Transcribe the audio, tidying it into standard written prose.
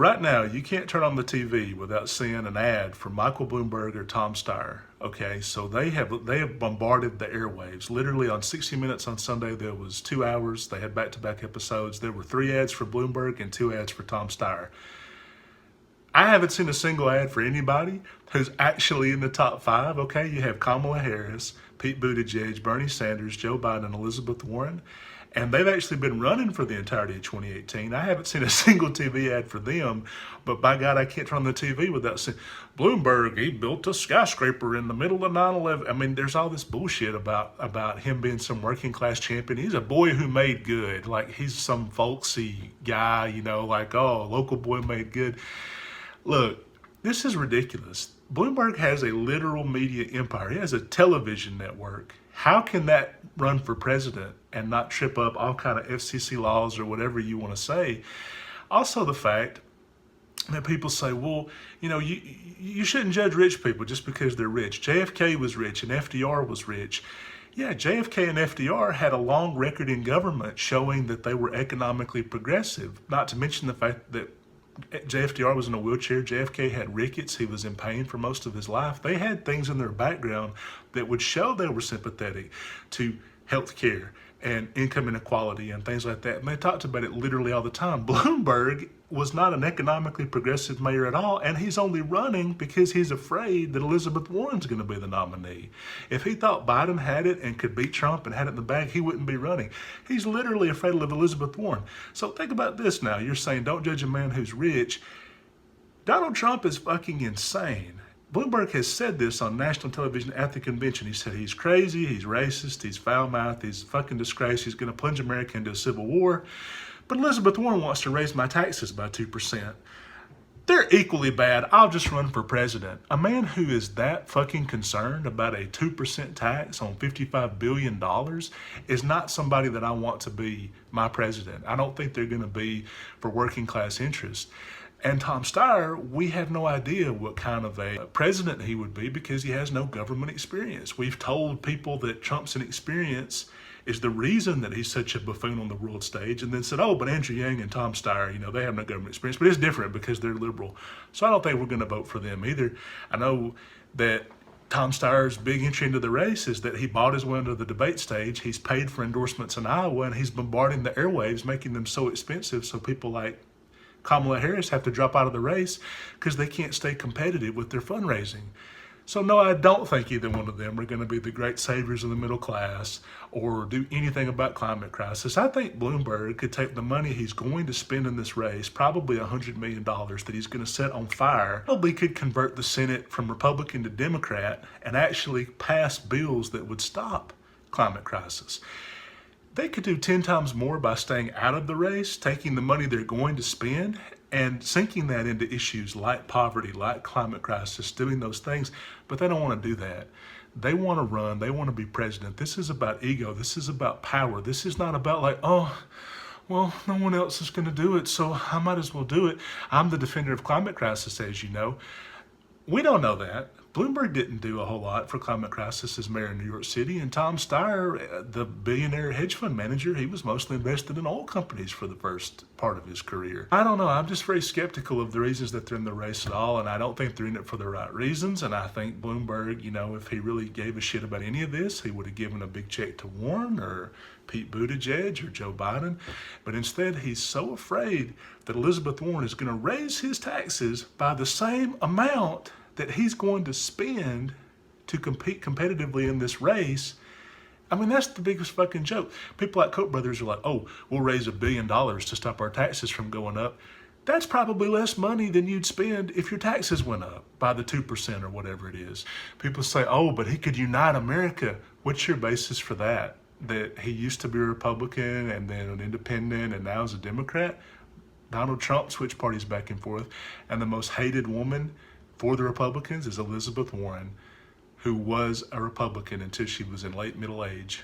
Right now, you can't turn on the TV without seeing an ad for Michael Bloomberg or Tom Steyer. Okay, so they have bombarded the airwaves. Literally on 60 Minutes on Sunday, there was 2 hours. They had back-to-back episodes. There were 3 ads for Bloomberg and 2 ads for Tom Steyer. I haven't seen a single ad for anybody who's actually in the top 5. Okay, you have Kamala Harris, Pete Buttigieg, Bernie Sanders, Joe Biden, and Elizabeth Warren. And they've actually been running for the entirety of 2018. I haven't seen a single TV ad for them, but by God, I can't turn on the TV without seeing Bloomberg, he built a skyscraper in the middle of 9/11. I mean, there's all this bullshit about him being some working class champion. He's a boy who made good. Like, he's some folksy guy, you know, like, oh, local boy made good. Look, this is ridiculous. Bloomberg has a literal media empire. He has a television network. How can that run for president and not trip up all kind of FCC laws or whatever you want to say? Also, the fact that people say, well, you know, you shouldn't judge rich people just because they're rich. JFK was rich and FDR was rich. Yeah, JFK and FDR had a long record in government showing that they were economically progressive, not to mention the fact that JFDR was in a wheelchair. JFK had rickets. He was in pain for most of his life. They had things in their background that would show they were sympathetic to health care and income inequality and things like that. And they talked about it literally all the time. Bloomberg was not an economically progressive mayor at all, and he's only running because he's afraid that Elizabeth Warren's going to be the nominee. If he thought Biden had it and could beat Trump and had it in the bag, he wouldn't be running. He's literally afraid of Elizabeth Warren. So think about this now. You're saying don't judge a man who's rich. Donald Trump is fucking insane. Bloomberg has said this on national television at the convention. He said he's crazy, he's racist, he's foul-mouthed, he's a fucking disgrace, he's going to plunge America into a civil war. But Elizabeth Warren wants to raise my taxes by 2%. They're equally bad. I'll just run for president. A man who is that fucking concerned about a 2% tax on $55 billion is not somebody that I want to be my president. I don't think they're going to be for working class interests. And Tom Steyer, we have no idea what kind of a president he would be because he has no government experience. We've told people that Trump's inexperience is the reason that he's such a buffoon on the world stage, and then said, oh, but Andrew Yang and Tom Steyer, you know, they have no government experience. But it's different because they're liberal. So I don't think we're going to vote for them either. I know that Tom Steyer's big entry into the race is that he bought his way into the debate stage. He's paid for endorsements in Iowa, and he's bombarding the airwaves, making them so expensive so people like Kamala Harris have to drop out of the race because they can't stay competitive with their fundraising. So no, I don't think either one of them are going to be the great saviors of the middle class or do anything about climate crisis. I think Bloomberg could take the money he's going to spend in this race, probably $100 million that he's going to set on fire, probably could convert the Senate from Republican to Democrat and actually pass bills that would stop climate crisis. They could do 10 times more by staying out of the race, taking the money they're going to spend and sinking that into issues like poverty, like climate crisis, doing those things. But they don't want to do that. They want to run. They want to be president. This is about ego. This is about power. This is not about like, oh, well, no one else is going to do it, so I might as well do it. I'm the defender of climate crisis, as you know. We don't know that. Bloomberg didn't do a whole lot for climate crisis as mayor of New York City, and Tom Steyer, the billionaire hedge fund manager, he was mostly invested in oil companies for the first part of his career. I don't know. I'm just very skeptical of the reasons that they're in the race at all, and I don't think they're in it for the right reasons. And I think Bloomberg, you know, if he really gave a shit about any of this, he would have given a big check to Warren or Pete Buttigieg or Joe Biden. But instead, he's so afraid that Elizabeth Warren is going to raise his taxes by the same amount that he's going to spend to compete competitively in this race. I mean, that's the biggest fucking joke. People like Koch brothers are like, oh, we'll raise $1 billion to stop our taxes from going up. That's probably less money than you'd spend if your taxes went up by the 2% or whatever it is. People say, oh, but he could unite America. What's your basis for that? That he used to be a Republican and then an independent and now is a Democrat? Donald Trump switched parties back and forth, and the most hated woman for the Republicans is Elizabeth Warren, who was a Republican until she was in late middle age.